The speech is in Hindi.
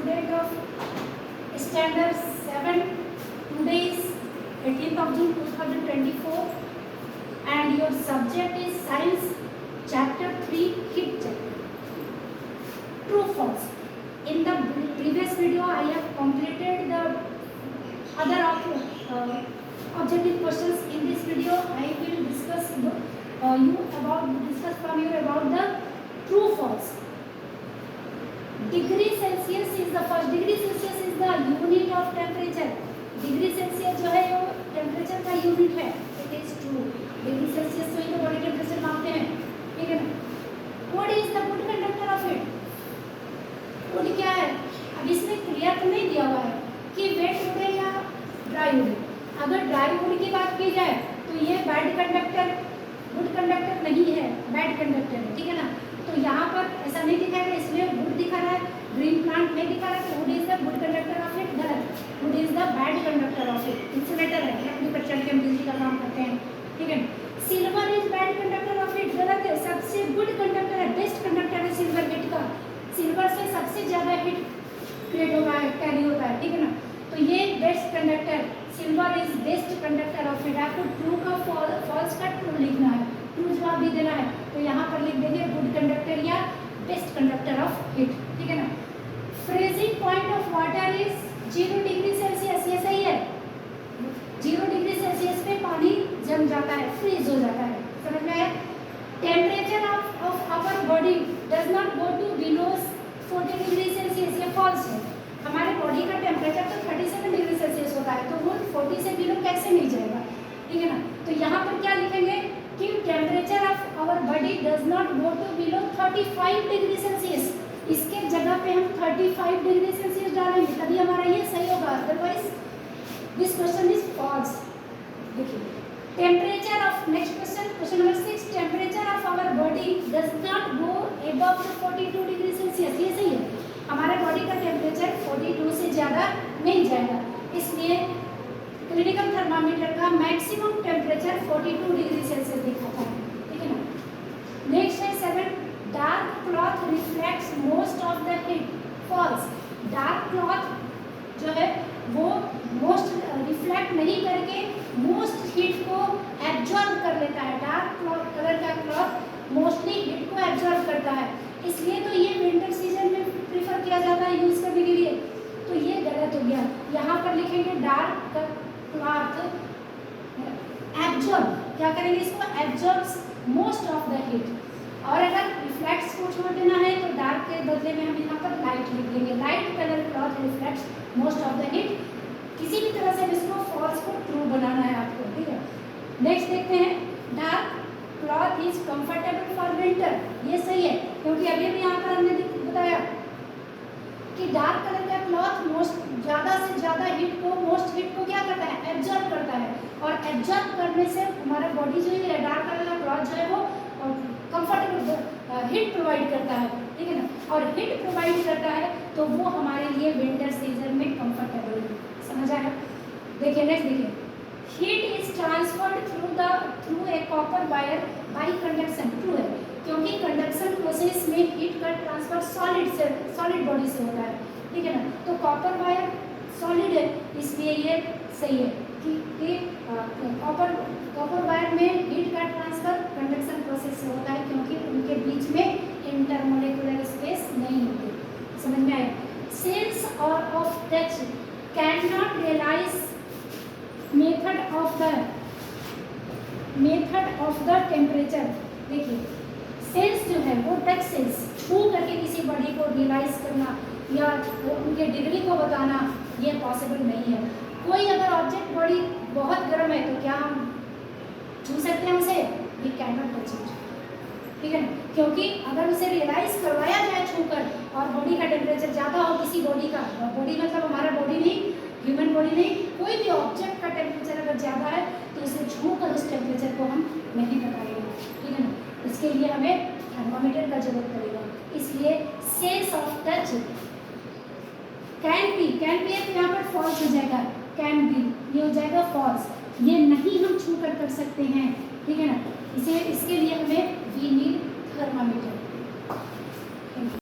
student of standard 7. Today is 18th of June 2024 and your subject is science chapter 3 heat chapter. True false. In the previous video I have completed the other objective questions. In this video I will discuss from you about the true false. Degree Celsius is the first. Degree Celsius is the unit of temperature. Degree Celsius जो है वो टेम्परेचर का यूनिट है. It is true. Degree Celsius से ही तो बॉडी टेम्परेचर मापते हैं, ठीक है ना. What is the good conductor of it? Good क्या है? अब इसमें क्लियर तो नहीं दिया हुआ है कि वेट वुड है या ड्राई वुड. अगर ड्राई वुड की बात की जाए तो ये बैड कंडक्टर, गुड कंडक्टर नहीं है, बैड कंडक्टर है, ठीक है ना. तो यहाँ पर ऐसा नहीं दिखाएगा, इसमें वुड दिखा रहा है, ग्रीन प्लांट नहीं दिखा रहा है. Wood is the good conductor of it. गलत. Wood is the bad conductor of it. Insulator है, लकड़ी पर चढ़ के हम बिजली का काम करते हैं, ठीक है. Silver is bad conductor of it. गलत है. सबसे गुड कंडक्टर है, बेस्ट कंडक्टर है सिल्वर हिट का. सिल्वर से सबसे ज़्यादा हिट क्रिएट होता है, कैरी होता है, ठीक है ना. तो ये best conductor, silver is best conductor of it. आपको ट्रू का फॉल्स का ट्रू लिखना है, ट्रू जवाब भी देना है. तो यहाँ पर लिख देंगे गुड कंडक्टर या बेस्ट कंडक्टर ऑफ हीट, ठीक है ना. Freezing point of water is 0 degree Celsius. ये सही है. 0 डिग्री सेल्सियस पे पानी जम जाता है, फ्रीज हो जाता है. समझ में आया? Temperature of our body does not go to below 40 degree Celsius. ये फॉल्स है. हमारे बॉडी का टेम्परेचर तो 37 डिग्री सेल्सियस होता है, तो वो 40 से बिलो कैसे नहीं जाएगा, ठीक है ना. तो यहाँ पर क्या लिखेंगे कि temperature of our body does not go to below 35 degree Celsius. इसके जगह पे हम 35 डिग्री सेल्सियस डालेंगे, तभी हमारा ये सही होगा. Otherwise this question is false. देखिए temperature of, next question, question number 6. Temperature of our body does not go above 42 degree Celsius. ये सही है. हमारे बॉडी का टेम्परेचर 42 से ज़्यादा नहीं जाएगा. इसलिए क्लिनिकल थर्मामीटर का मैक्सिमम टेम्परेचर 42 डिग्री सेल्सियस दिखाता है, ठीक है ना. नेक्स्ट है 7. Dark cloth reflects most of the heat. False. Dark cloth जो है वो मोस्ट रिफ्लेक्ट नहीं करके मोस्ट हीट को एब्जॉर्ब कर लेता है. डार्क कलर का क्लॉथ मोस्टली हीट को एब्जॉर्ब करता है, इसलिए तो ये विंटर सीजन में प्रीफर किया जाता है यूज़ करने के लिए. तो ये गलत हो गया. यहाँ पर लिखेंगे डार्क क्लॉथ एब्जॉर्ब, क्या करेंगे इसको, absorbs most of the heat. और अगर रिफ्लेक्ट्स को छोड़ देना है तो डार्क के बदले में हम यहाँ पर लाइट लिख देंगे. Light colour cloth reflects most of the heat. किसी भी तरह से इसको फॉल्स को ट्रू बनाना है आपको, ठीक है. नेक्स्ट देखते हैं. Dark cloth is comfortable for winter. ये सही है, क्योंकि अभी भी यहाँ पर हमने बताया कि डार्क कलर का क्लॉथ मोस्ट ज़्यादा से ज़्यादा हीट को, मोस्ट हीट को क्या करता है, एब्जॉर्ब करता है. और एब्जॉर्ब करने से हमारा बॉडी जो है डार्क कलर का क्लॉथ जो है वो कंफर्टेबल हीट प्रोवाइड करता है, ठीक है ना. और हीट प्रोवाइड करता है तो वो हमारे लिए विंटर सीजन में कंफर्टेबल है. समझ आया? देखिए नेक्स्ट देखिए. Heat is transferred through a copper wire bye conduction. True है, क्योंकि कंडक्शन प्रोसेस में हीट का ट्रांसफर सॉलिड बॉडी से होता है, ठीक है ना. तो कॉपर वायर सॉलिड है, इसलिए ये सही है कि कॉपर वायर में हीट का ट्रांसफर कंडक्शन प्रोसेस से होता है, क्योंकि उनके बीच में इंटरमोलिकुलर स्पेस नहीं होती. समझ में आया? सेंस और of touch can not realise method of the temperature. देखिए सेंस जो है वो टच सेंस, छू करके किसी बॉडी को रियलाइज करना या उनके डिग्री को बताना ये पॉसिबल नहीं है. कोई अगर ऑब्जेक्ट बॉडी बहुत गर्म है तो क्या हम छू सकते हैं उसे? We can not touch it, ठीक है ना. क्योंकि अगर उसे रियलाइज करवाया जाए छूकर और बॉडी का टेम्परेचर ज़्यादा हो किसी बॉडी का, बॉडी मतलब हमारा बॉडी नहीं, ह्यूमन बॉडी नहीं, कोई भी ऑब्जेक्ट का टेम्परेचर अगर ज़्यादा है तो उसे छू कर उस टेम्परेचर को हम नहीं बताएंगे, ठीक है ना. इसके लिए हमें थर्मामीटर का जरूरत पड़ेगा. इसलिए sense of touch can be है तो यहाँ पर फॉल्स हो जाएगा. कैन बी ये हो जाएगा फॉल्स. ये नहीं हम छू कर सकते हैं, ठीक है ना. इसके लिए हमें वी नीड थर्मामीटर.